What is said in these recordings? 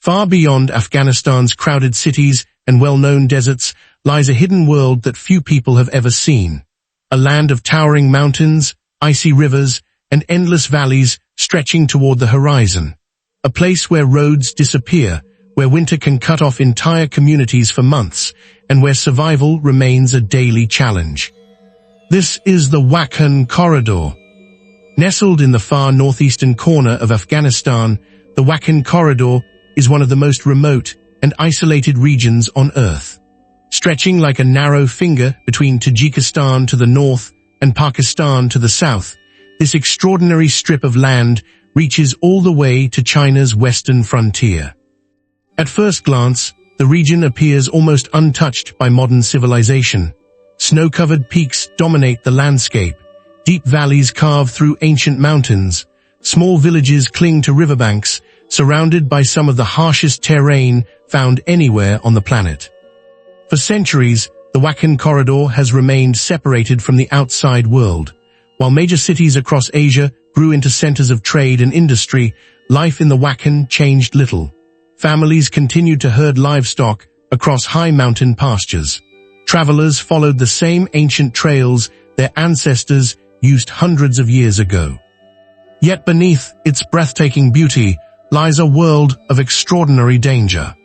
Far beyond Afghanistan's crowded cities and well-known deserts lies a hidden world that few people have ever seen. A land of towering mountains, icy rivers, and endless valleys stretching toward the horizon. A place where roads disappear, where winter can cut off entire communities for months, and where survival remains a daily challenge. This is the Wakhan Corridor. Nestled in the far northeastern corner of Afghanistan, the Wakhan Corridor is one of the most remote and isolated regions on Earth. Stretching like a narrow finger between Tajikistan to the north and Pakistan to the south, this extraordinary strip of land reaches all the way to China's western frontier. At first glance, the region appears almost untouched by modern civilization. Snow-covered peaks dominate the landscape, deep valleys carve through ancient mountains, small villages cling to riverbanks, surrounded by some of the harshest terrain found anywhere on the planet. For centuries, the Wakhan Corridor has remained separated from the outside world. While major cities across Asia grew into centers of trade and industry, life in the Wakhan changed little. Families continued to herd livestock across high mountain pastures. Travelers followed the same ancient trails their ancestors used hundreds of years ago. Yet beneath its breathtaking beauty lies a world of extraordinary danger.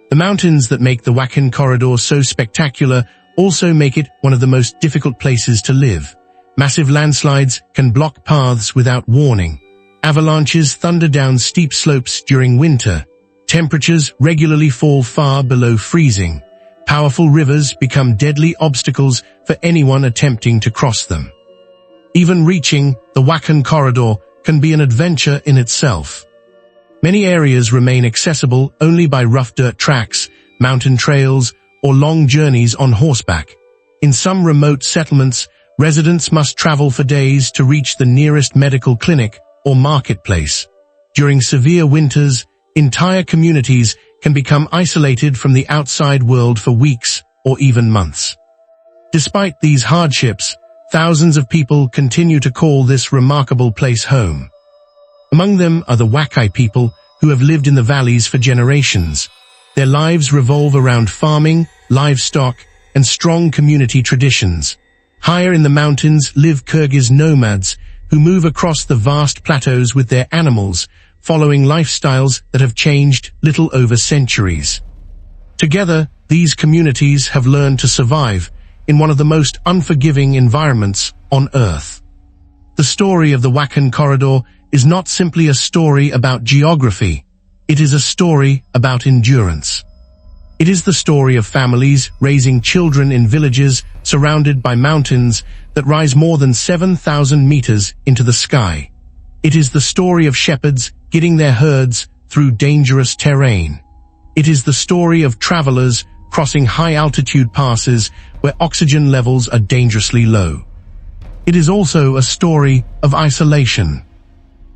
The mountains that make the Wakhan Corridor so spectacular also make it one of the most difficult places to live. Massive landslides can block paths without warning. Avalanches thunder down steep slopes during winter. Temperatures regularly fall far below freezing. Powerful rivers become deadly obstacles for anyone attempting to cross them. Even reaching the Wakhan Corridor can be an adventure in itself. Many areas remain accessible only by rough dirt tracks, mountain trails, or long journeys on horseback. In some remote settlements, residents must travel for days to reach the nearest medical clinic or marketplace. During severe winters, entire communities can become isolated from the outside world for weeks or even months. Despite these hardships, thousands of people continue to call this remarkable place home. Among them are the Wakhi people, who have lived in the valleys for generations. Their lives revolve around farming, livestock, and strong community traditions. Higher in the mountains live Kyrgyz nomads, who move across the vast plateaus with their animals, following lifestyles that have changed little over centuries. Together, these communities have learned to survive in one of the most unforgiving environments on Earth. The story of the Wakhan Corridor is not simply a story about geography. It is a story about endurance. It is the story of families raising children in villages surrounded by mountains that rise more than 7,000 meters into the sky. It is the story of shepherds guiding their herds through dangerous terrain. It is the story of travelers crossing high-altitude passes where oxygen levels are dangerously low. It is also a story of isolation.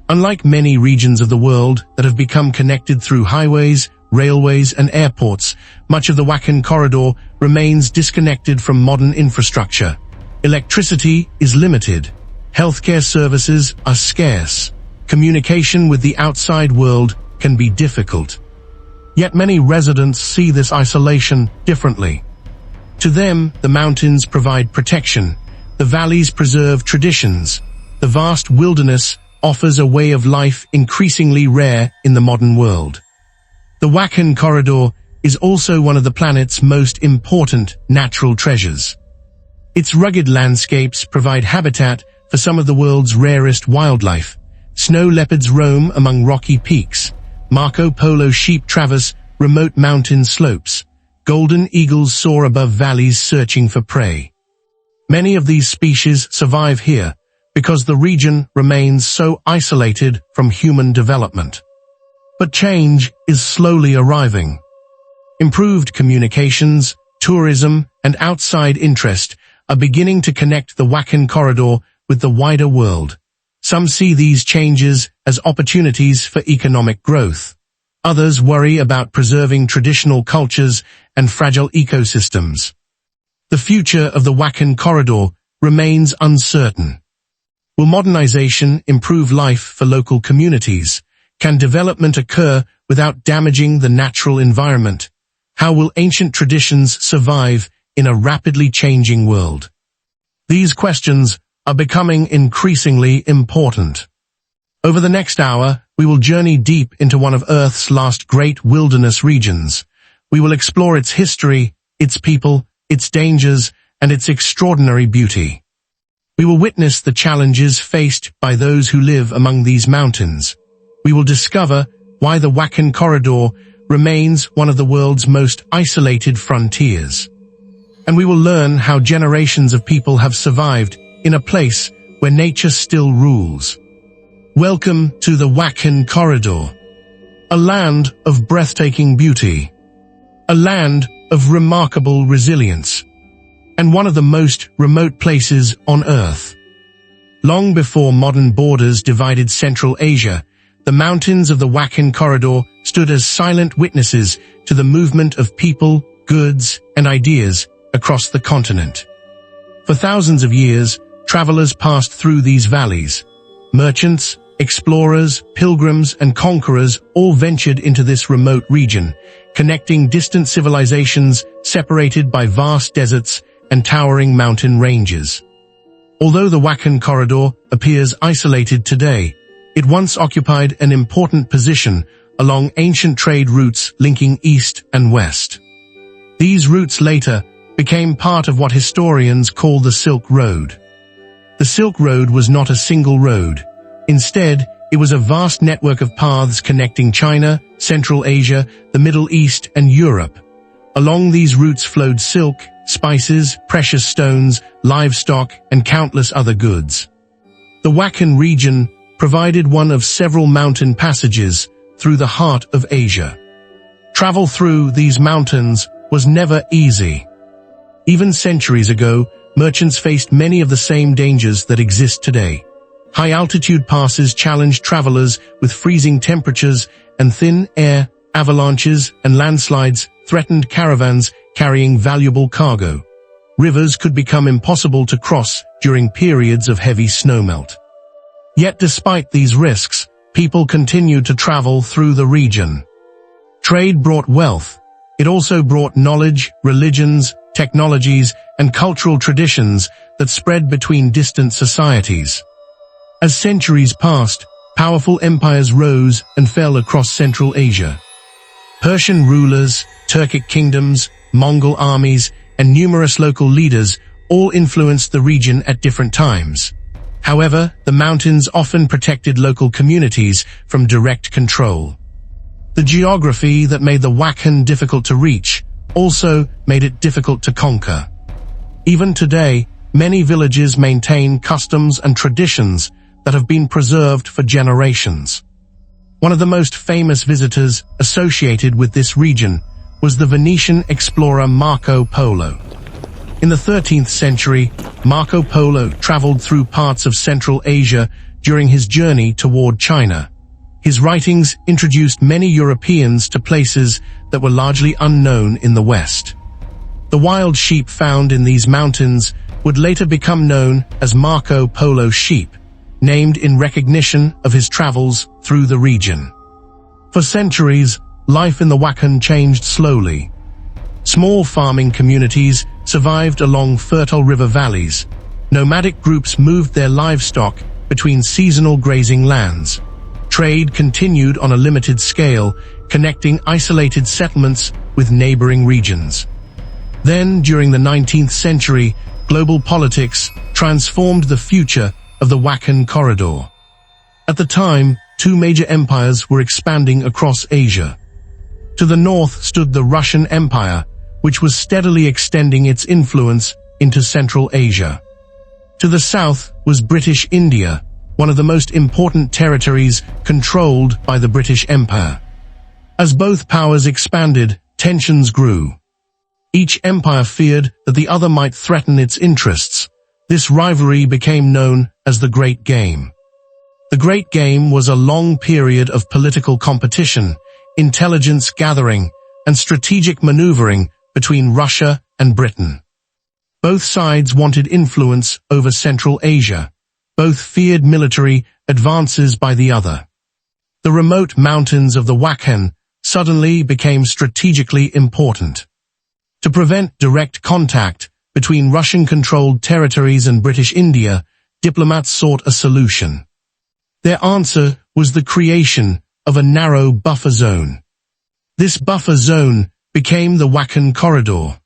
Unlike many regions of the world that have become connected through highways, railways, and airports, much of the Wakhan Corridor remains disconnected from modern infrastructure. Electricity is limited. Healthcare services are scarce. Communication with the outside world can be difficult. Yet many residents see this isolation differently. To them, the mountains provide protection. The valleys preserve traditions. The vast wilderness offers a way of life increasingly rare in the modern world. The Wakhan Corridor is also one of the planet's most important natural treasures. Its rugged landscapes provide habitat for some of the world's rarest wildlife. Snow leopards roam among rocky peaks. Marco Polo sheep traverse remote mountain slopes. Golden eagles soar above valleys searching for prey. Many of these species survive here because the region remains so isolated from human development. But change is slowly arriving. Improved communications, tourism, and outside interest are beginning to connect the Wakhan Corridor with the wider world. Some see these changes as opportunities for economic growth. Others worry about preserving traditional cultures and fragile ecosystems. The future of the Wakhan Corridor remains uncertain. Will modernization improve life for local communities? Can development occur without damaging the natural environment? How will ancient traditions survive in a rapidly changing world? These questions are becoming increasingly important. Over the next hour, we will journey deep into one of Earth's last great wilderness regions. We will explore its history, its people, its dangers, and its extraordinary beauty. We will witness the challenges faced by those who live among these mountains. We will discover why the Wakhan Corridor remains one of the world's most isolated frontiers. And we will learn how generations of people have survived in a place where nature still rules. Welcome to the Wakhan Corridor, a land of breathtaking beauty, a land of remarkable resilience, and one of the most remote places on Earth. Long before modern borders divided Central Asia, the mountains of the Wakhan Corridor stood as silent witnesses to the movement of people, goods, and ideas across the continent. For thousands of years, travelers passed through these valleys. Merchants, explorers, pilgrims, and conquerors all ventured into this remote region, connecting distant civilizations separated by vast deserts and towering mountain ranges. Although the Wakhan Corridor appears isolated today, it once occupied an important position along ancient trade routes linking east and west. These routes later became part of what historians call the Silk Road. The Silk Road was not a single road. Instead, it was a vast network of paths connecting China, Central Asia, the Middle East, and Europe. Along these routes flowed silk, spices, precious stones, livestock, and countless other goods. The Wakhan region provided one of several mountain passages through the heart of Asia. Travel through these mountains was never easy. Even centuries ago, merchants faced many of the same dangers that exist today. High-altitude passes challenged travelers with freezing temperatures, and thin air, avalanches, and landslides threatened caravans carrying valuable cargo. Rivers could become impossible to cross during periods of heavy snowmelt. Yet despite these risks, people continued to travel through the region. Trade brought wealth. It also brought knowledge, religions, technologies, and cultural traditions that spread between distant societies. As centuries passed, powerful empires rose and fell across Central Asia. Persian rulers, Turkic kingdoms, Mongol armies, and numerous local leaders all influenced the region at different times. However, the mountains often protected local communities from direct control. The geography that made the Wakhan difficult to reach also made it difficult to conquer. Even today, many villages maintain customs and traditions that have been preserved for generations. One of the most famous visitors associated with this region was the Venetian explorer Marco Polo. In the 13th century, Marco Polo traveled through parts of Central Asia during his journey toward China. His writings introduced many Europeans to places that were largely unknown in the West. The wild sheep found in these mountains would later become known as Marco Polo sheep, named in recognition of his travels through the region. For centuries, life in the Wakhan changed slowly. Small farming communities survived along fertile river valleys. Nomadic groups moved their livestock between seasonal grazing lands. Trade continued on a limited scale, connecting isolated settlements with neighboring regions. Then, during the 19th century, global politics transformed the future of the Wakhan Corridor. At the time, two major empires were expanding across Asia. To the north stood the Russian Empire, which was steadily extending its influence into Central Asia. To the south was British India, one of the most important territories controlled by the British Empire. As both powers expanded, tensions grew. Each empire feared that the other might threaten its interests. This rivalry became known as the Great Game. The Great Game was a long period of political competition, intelligence gathering, and strategic maneuvering between Russia and Britain. Both sides wanted influence over Central Asia. Both feared military advances by the other. The remote mountains of the Wakhan suddenly became strategically important. To prevent direct contact between Russian-controlled territories and British India, diplomats sought a solution. Their answer was the creation of a narrow buffer zone. This buffer zone became the Wakhan Corridor.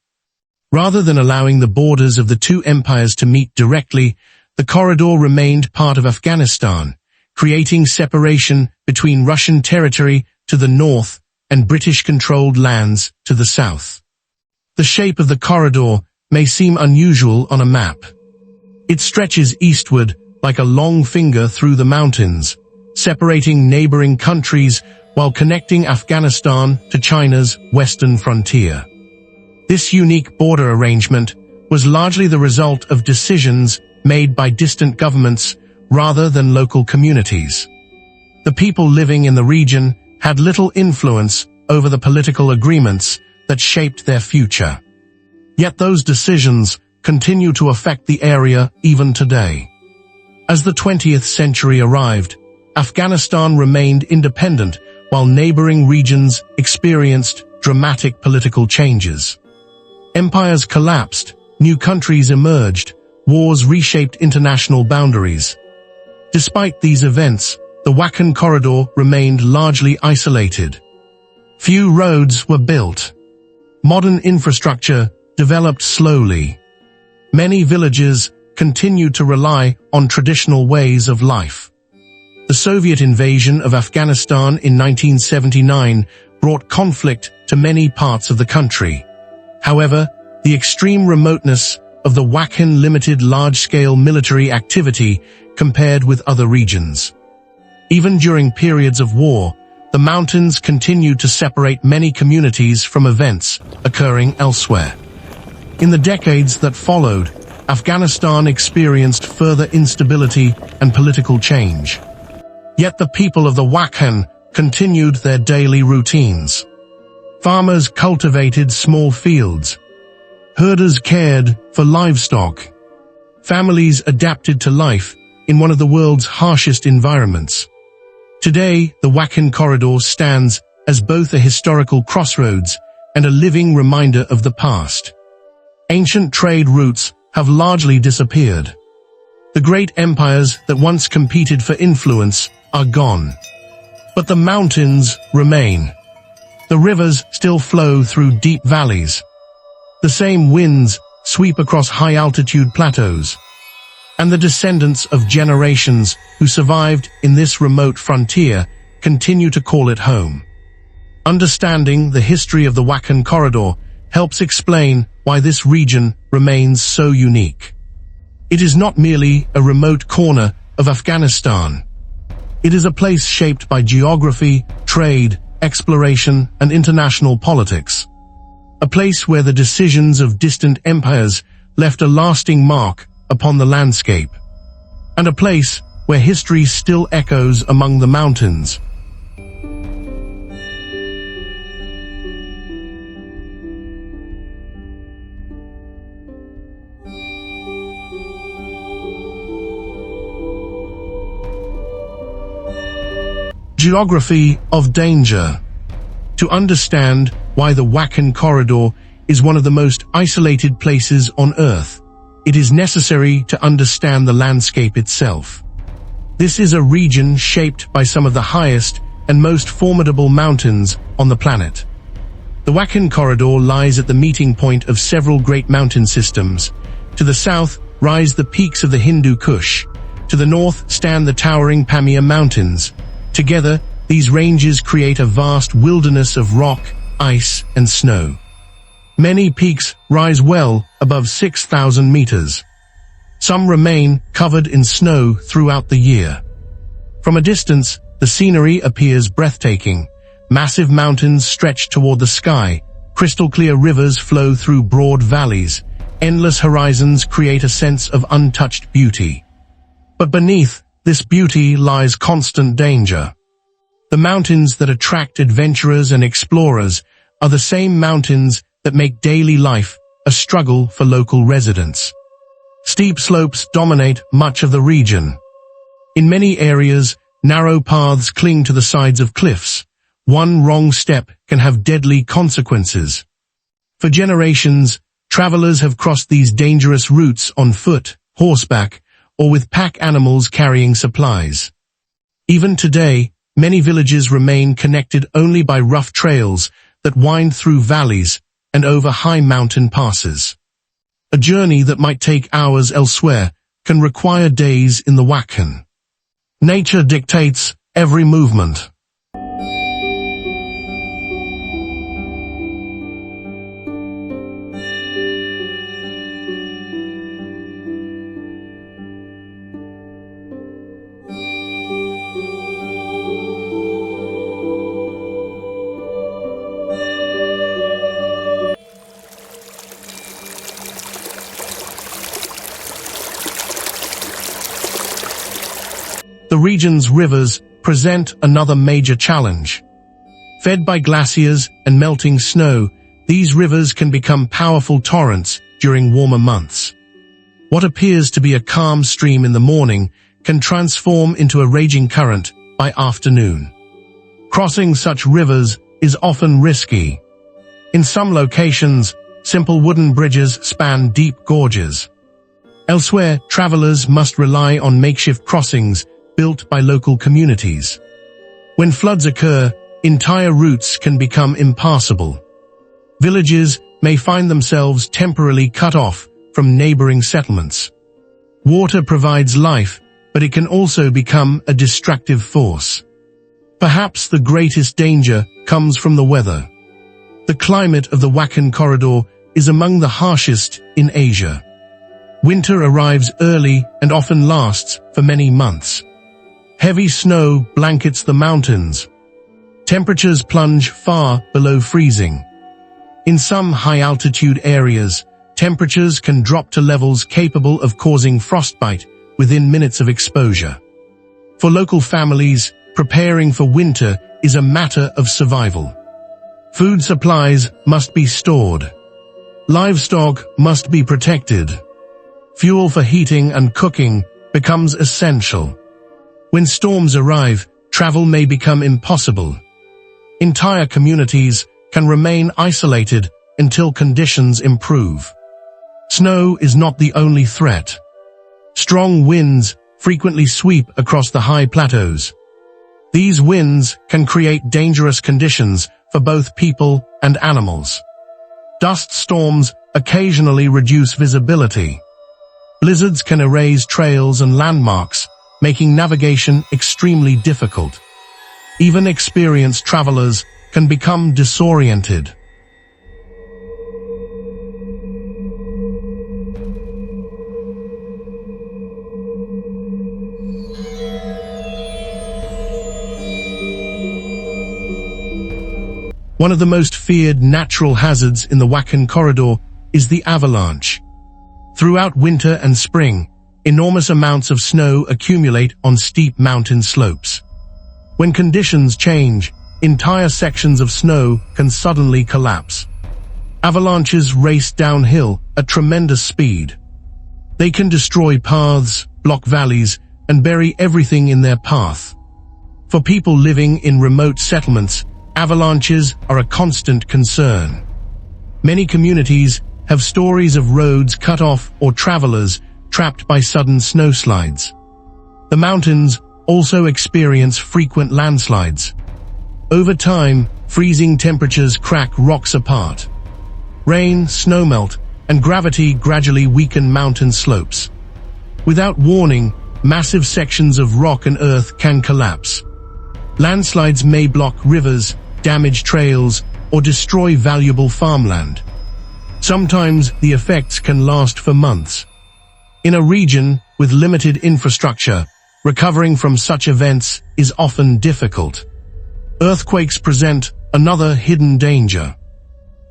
Rather than allowing the borders of the two empires to meet directly, the corridor remained part of Afghanistan, creating separation between Russian territory to the north and British-controlled lands to the south. The shape of the corridor may seem unusual on a map. It stretches eastward like a long finger through the mountains, separating neighboring countries while connecting Afghanistan to China's western frontier. This unique border arrangement was largely the result of decisions made by distant governments rather than local communities. The people living in the region had little influence over the political agreements that shaped their future. Yet those decisions continue to affect the area even today. As the 20th century arrived, Afghanistan remained independent while neighboring regions experienced dramatic political changes. Empires collapsed, new countries emerged, wars reshaped international boundaries. Despite these events, the Wakhan Corridor remained largely isolated. Few roads were built. Modern infrastructure developed slowly. Many villages continued to rely on traditional ways of life. The Soviet invasion of Afghanistan in 1979 brought conflict to many parts of the country. However, the extreme remoteness of the Wakhan limited large-scale military activity compared with other regions. Even during periods of war, the mountains continued to separate many communities from events occurring elsewhere. In the decades that followed, Afghanistan experienced further instability and political change. Yet the people of the Wakhan continued their daily routines. Farmers cultivated small fields. Herders cared for livestock. Families adapted to life in one of the world's harshest environments. Today, the Wakhan Corridor stands as both a historical crossroads and a living reminder of the past. Ancient trade routes have largely disappeared. The great empires that once competed for influence are gone. But the mountains remain. The rivers still flow through deep valleys. The same winds sweep across high-altitude plateaus. And the descendants of generations who survived in this remote frontier continue to call it home. Understanding the history of the Wakhan Corridor helps explain why this region remains so unique. It is not merely a remote corner of Afghanistan. It is a place shaped by geography, trade, exploration, and international politics. A place where the decisions of distant empires left a lasting mark upon the landscape. And a place where history still echoes among the mountains. Geography of danger. To understand why the Wakhan Corridor is one of the most isolated places on Earth, it is necessary to understand the landscape itself. This is a region shaped by some of the highest and most formidable mountains on the planet. The Wakhan Corridor lies at the meeting point of several great mountain systems. To the south rise the peaks of the Hindu Kush. To the north stand the towering Pamir Mountains. Together, these ranges create a vast wilderness of rock, ice, and snow. Many peaks rise well above 6,000 meters. Some remain covered in snow throughout the year. From a distance, the scenery appears breathtaking. Massive mountains stretch toward the sky, crystal-clear rivers flow through broad valleys, endless horizons create a sense of untouched beauty. But beneath this beauty lies constant danger. The mountains that attract adventurers and explorers are the same mountains that make daily life a struggle for local residents. Steep slopes dominate much of the region. In many areas, narrow paths cling to the sides of cliffs, One wrong step can have deadly consequences. For generations, travelers have crossed these dangerous routes on foot, horseback, or with pack animals carrying supplies. Even today, many villages remain connected only by rough trails that wind through valleys and over high mountain passes. A journey that might take hours elsewhere can require days in the Wakhan. Nature dictates every movement. The region's rivers present another major challenge. Fed by glaciers and melting snow, these rivers can become powerful torrents during warmer months. What appears to be a calm stream in the morning can transform into a raging current by afternoon. Crossing such rivers is often risky. In some locations, simple wooden bridges span deep gorges. Elsewhere, travelers must rely on makeshift crossings built by local communities. When floods occur, entire routes can become impassable. Villages may find themselves temporarily cut off from neighboring settlements. Water provides life, but it can also become a destructive force. Perhaps the greatest danger comes from the weather. The climate of the Wakhan Corridor is among the harshest in Asia. Winter arrives early and often lasts for many months. Heavy snow blankets the mountains. Temperatures plunge far below freezing. In some high-altitude areas, temperatures can drop to levels capable of causing frostbite within minutes of exposure. For local families, preparing for winter is a matter of survival. Food supplies must be stored. Livestock must be protected. Fuel for heating and cooking becomes essential. When storms arrive, travel may become impossible. Entire communities can remain isolated until conditions improve. Snow is not the only threat. Strong winds frequently sweep across the high plateaus. These winds can create dangerous conditions for both people and animals. Dust storms occasionally reduce visibility. Blizzards can erase trails and landmarks, making navigation extremely difficult. Even experienced travelers can become disoriented. One of the most feared natural hazards in the Wakhan Corridor is the avalanche. Throughout winter and spring, enormous amounts of snow accumulate on steep mountain slopes. When conditions change, entire sections of snow can suddenly collapse. Avalanches race downhill at tremendous speed. They can destroy paths, block valleys, and bury everything in their path. For people living in remote settlements, avalanches are a constant concern. Many communities have stories of roads cut off or travelers trapped by sudden snowslides. The mountains also experience frequent landslides. Over time, freezing temperatures crack rocks apart. Rain, snowmelt, and gravity gradually weaken mountain slopes. Without warning, massive sections of rock and earth can collapse. Landslides may block rivers, damage trails, or destroy valuable farmland. Sometimes the effects can last for months. In a region with limited infrastructure, recovering from such events is often difficult. Earthquakes present another hidden danger.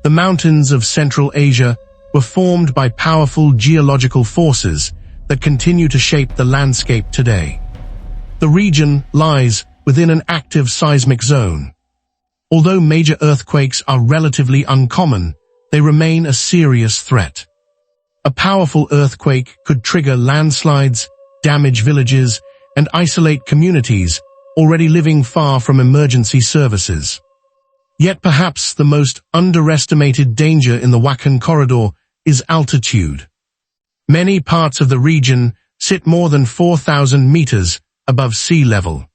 The mountains of Central Asia were formed by powerful geological forces that continue to shape the landscape today. The region lies within an active seismic zone. Although major earthquakes are relatively uncommon, they remain a serious threat. A powerful earthquake could trigger landslides, damage villages, and isolate communities already living far from emergency services. Yet perhaps the most underestimated danger in the Wakhan Corridor is altitude. Many parts of the region sit more than 4,000 meters above sea level.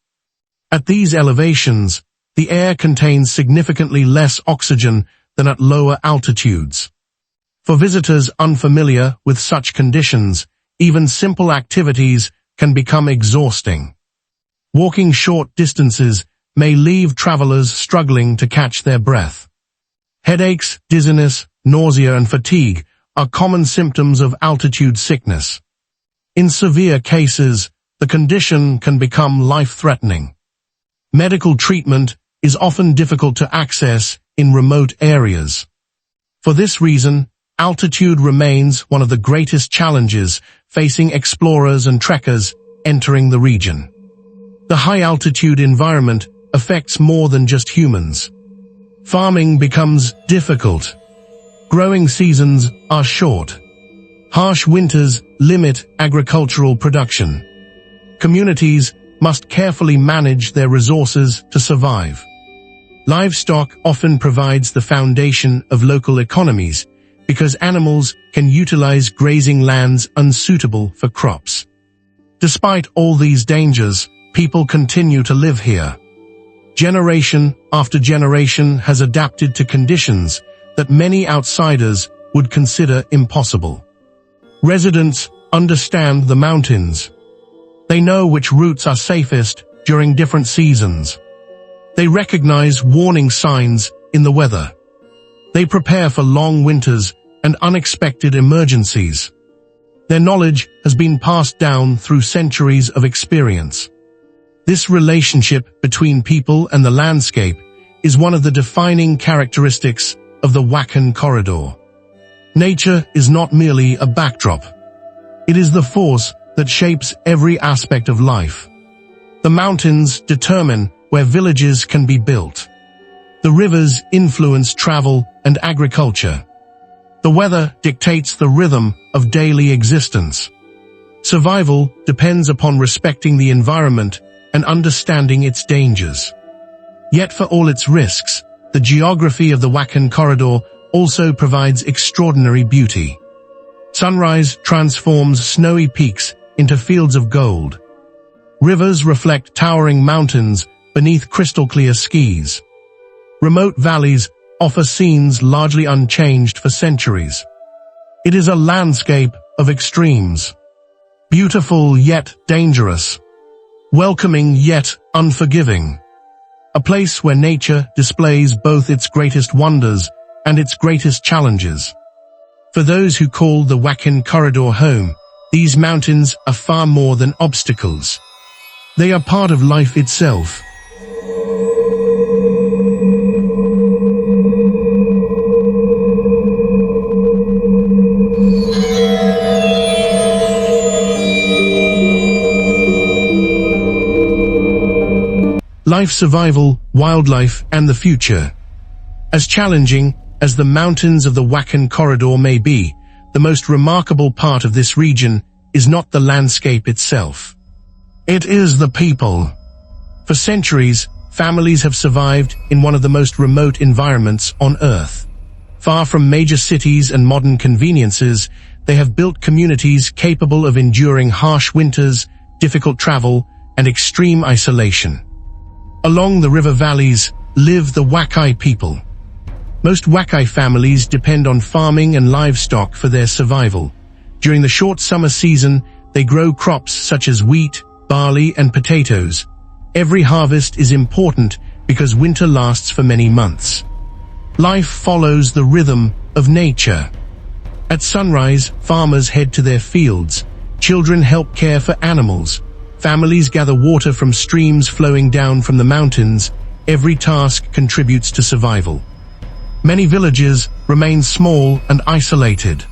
At these elevations, the air contains significantly less oxygen than at lower altitudes. For visitors unfamiliar with such conditions, even simple activities can become exhausting. Walking short distances may leave travelers struggling to catch their breath. Headaches, dizziness, nausea, and fatigue are common symptoms of altitude sickness. In severe cases, the condition can become life-threatening. Medical treatment is often difficult to access in remote areas. For this reason, altitude remains one of the greatest challenges facing explorers and trekkers entering the region. The high-altitude environment affects more than just humans. Farming becomes difficult. Growing seasons are short. Harsh winters limit agricultural production. Communities must carefully manage their resources to survive. Livestock often provides the foundation of local economies because animals can utilize grazing lands unsuitable for crops. Despite all these dangers, people continue to live here. Generation after generation has adapted to conditions that many outsiders would consider impossible. Residents understand the mountains. They know which routes are safest during different seasons. They recognize warning signs in the weather. They prepare for long winters and unexpected emergencies. Their knowledge has been passed down through centuries of experience. This relationship between people and the landscape is one of the defining characteristics of the Wakhan Corridor. Nature is not merely a backdrop. It is the force that shapes every aspect of life. The mountains determine where villages can be built. The rivers influence travel and agriculture. The weather dictates the rhythm of daily existence. Survival depends upon respecting the environment and understanding its dangers. Yet for all its risks, the geography of the Wakhan Corridor also provides extraordinary beauty. Sunrise transforms snowy peaks into fields of gold. Rivers reflect towering mountains beneath crystal-clear skies. Remote valleys offer scenes largely unchanged for centuries. It is a landscape of extremes. Beautiful yet dangerous. Welcoming yet unforgiving. A place where nature displays both its greatest wonders and its greatest challenges. For those who call the Wakhan Corridor home, these mountains are far more than obstacles. They are part of life itself. Life, survival, wildlife, and the future. As challenging as the mountains of the Wakhan Corridor may be, the most remarkable part of this region is not the landscape itself. It is the people. For centuries, families have survived in one of the most remote environments on Earth. Far from major cities and modern conveniences, they have built communities capable of enduring harsh winters, difficult travel, and extreme isolation. Along the river valleys live the Wakhi people. Most Wakhi families depend on farming and livestock for their survival. During the short summer season, they grow crops such as wheat, barley, and potatoes. Every harvest is important because winter lasts for many months. Life follows the rhythm of nature. At sunrise, farmers head to their fields. Children help care for animals. Families gather water from streams flowing down from the mountains. Every task contributes to survival. Many villages remain small and isolated.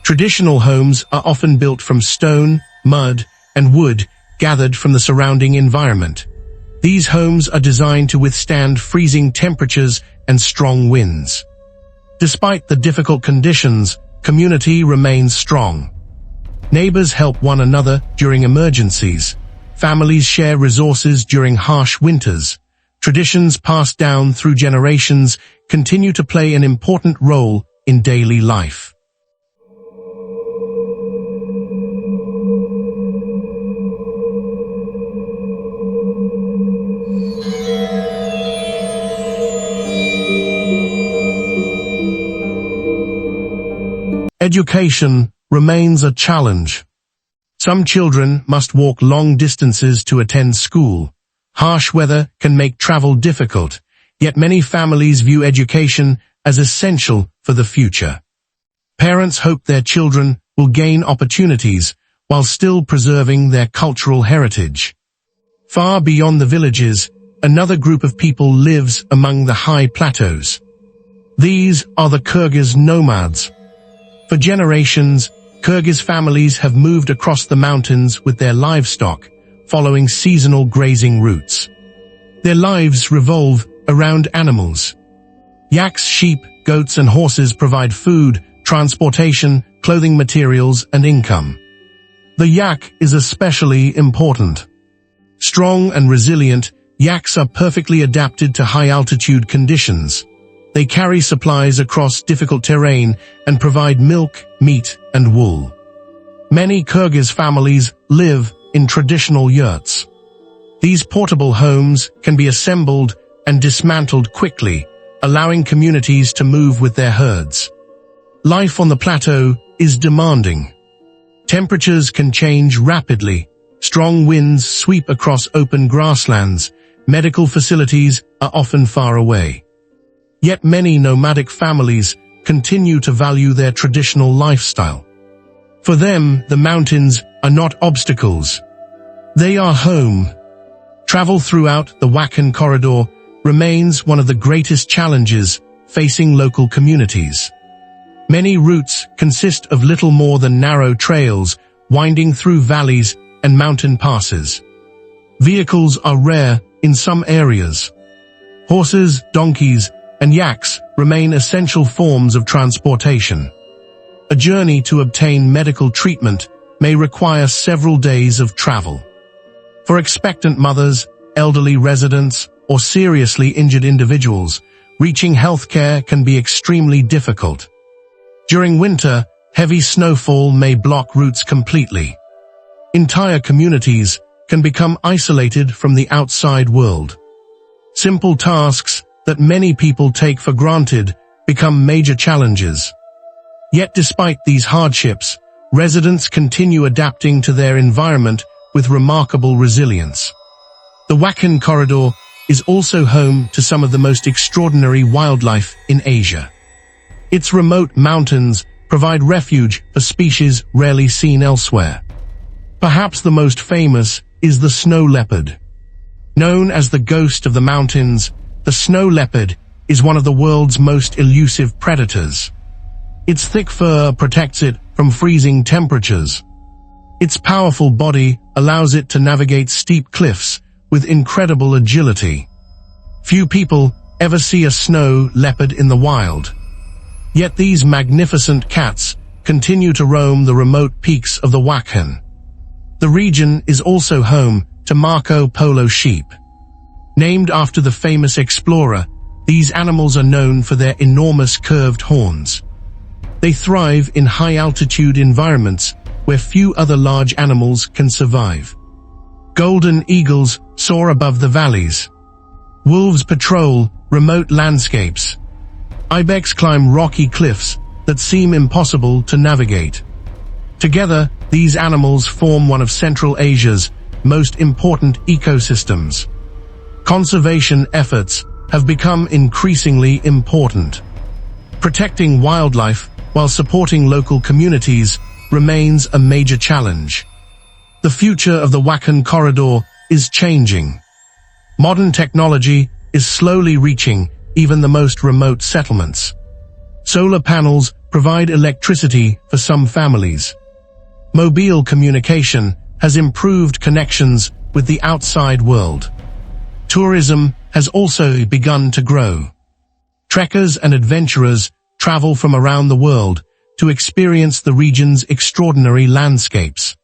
Traditional homes are often built from stone, mud, and wood gathered from the surrounding environment. These homes are designed to withstand freezing temperatures and strong winds. Despite the difficult conditions, community remains strong. Neighbors help one another during emergencies. Families share resources during harsh winters. Traditions passed down through generations continue to play an important role in daily life. Education remains a challenge. Some children must walk long distances to attend school. Harsh weather can make travel difficult, yet many families view education as essential for the future. Parents hope their children will gain opportunities while still preserving their cultural heritage. Far beyond the villages, another group of people lives among the high plateaus. These are the Kyrgyz nomads. For generations, Kyrgyz families have moved across the mountains with their livestock, following seasonal grazing routes. Their lives revolve around animals. Yaks, sheep, goats and horses provide food, transportation, clothing materials and income. The yak is especially important. Strong and resilient, yaks are perfectly adapted to high-altitude conditions. They carry supplies across difficult terrain and provide milk, meat, and wool. Many Kyrgyz families live in traditional yurts. These portable homes can be assembled and dismantled quickly, allowing communities to move with their herds. Life on the plateau is demanding. Temperatures can change rapidly. Strong winds sweep across open grasslands. Medical facilities are often far away. Yet many nomadic families continue to value their traditional lifestyle. For them, the mountains are not obstacles. They are home. Travel throughout the Wakhan Corridor remains one of the greatest challenges facing local communities. Many routes consist of little more than narrow trails winding through valleys and mountain passes. Vehicles are rare in some areas. Horses, donkeys, and yaks remain essential forms of transportation. A journey to obtain medical treatment may require several days of travel. For expectant mothers, elderly residents, or seriously injured individuals, reaching healthcare can be extremely difficult. During winter, heavy snowfall may block routes completely. Entire communities can become isolated from the outside world. Simple tasks that many people take for granted become major challenges. Yet despite these hardships, residents continue adapting to their environment with remarkable resilience. The Wakhan Corridor is also home to some of the most extraordinary wildlife in Asia. Its remote mountains provide refuge for species rarely seen elsewhere. Perhaps the most famous is the snow leopard. Known as the ghost of the mountains, the snow leopard is one of the world's most elusive predators. Its thick fur protects it from freezing temperatures. Its powerful body allows it to navigate steep cliffs with incredible agility. Few people ever see a snow leopard in the wild. Yet these magnificent cats continue to roam the remote peaks of the Wakhan. The region is also home to Marco Polo sheep. Named after the famous explorer, these animals are known for their enormous curved horns. They thrive in high-altitude environments where few other large animals can survive. Golden eagles soar above the valleys. Wolves patrol remote landscapes. Ibex climb rocky cliffs that seem impossible to navigate. Together, these animals form one of Central Asia's most important ecosystems. Conservation efforts have become increasingly important. Protecting wildlife while supporting local communities remains a major challenge. The future of the Wakhan Corridor is changing. Modern technology is slowly reaching even the most remote settlements. Solar panels provide electricity for some families. Mobile communication has improved connections with the outside world. Tourism has also begun to grow. Trekkers and adventurers travel from around the world to experience the region's extraordinary landscapes.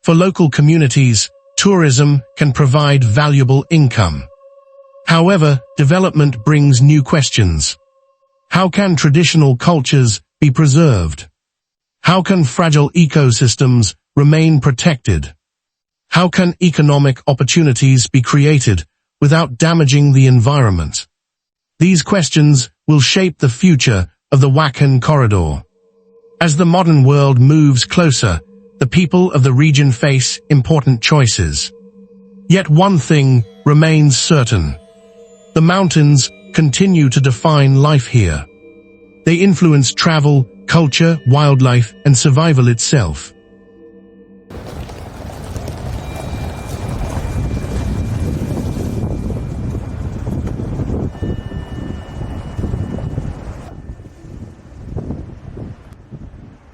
For local communities, tourism can provide valuable income. However, development brings new questions. How can traditional cultures be preserved? How can fragile ecosystems remain protected? How can economic opportunities be created without damaging the environment? These questions will shape the future of the Wakhan Corridor. As the modern world moves closer, the people of the region face important choices. Yet one thing remains certain. The mountains continue to define life here. They influence travel, culture, wildlife, and survival itself.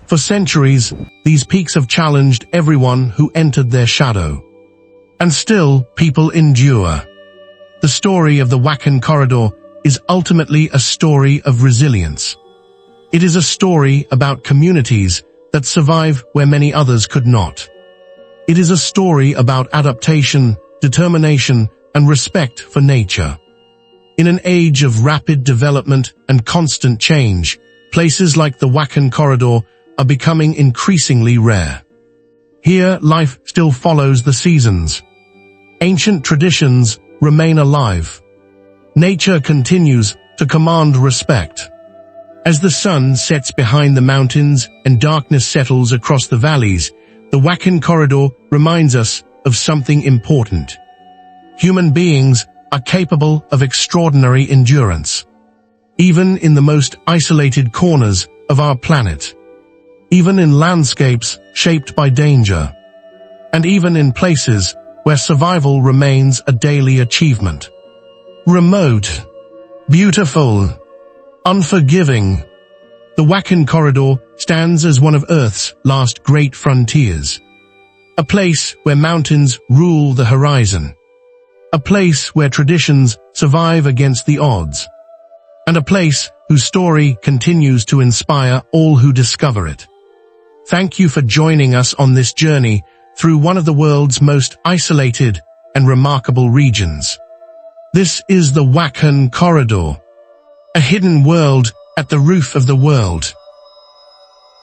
For centuries, these peaks have challenged everyone who entered their shadow. And still, people endure. The story of the Wakhan Corridor is ultimately a story of resilience. It is a story about communities that survive where many others could not. It is a story about adaptation, determination, and respect for nature. In an age of rapid development and constant change, places like the Wakhan Corridor are becoming increasingly rare. Here, life still follows the seasons. Ancient traditions remain alive. Nature continues to command respect. As the sun sets behind the mountains and darkness settles across the valleys, the Wakhan Corridor reminds us of something important. Human beings are capable of extraordinary endurance. Even in the most isolated corners of our planet. Even in landscapes shaped by danger. And even in places where survival remains a daily achievement. Remote, beautiful, unforgiving. The Wakhan Corridor stands as one of Earth's last great frontiers. A place where mountains rule the horizon. A place where traditions survive against the odds. And a place whose story continues to inspire all who discover it. Thank you for joining us on this journey through one of the world's most isolated and remarkable regions. This is the Wakhan Corridor, a hidden world at the roof of the world.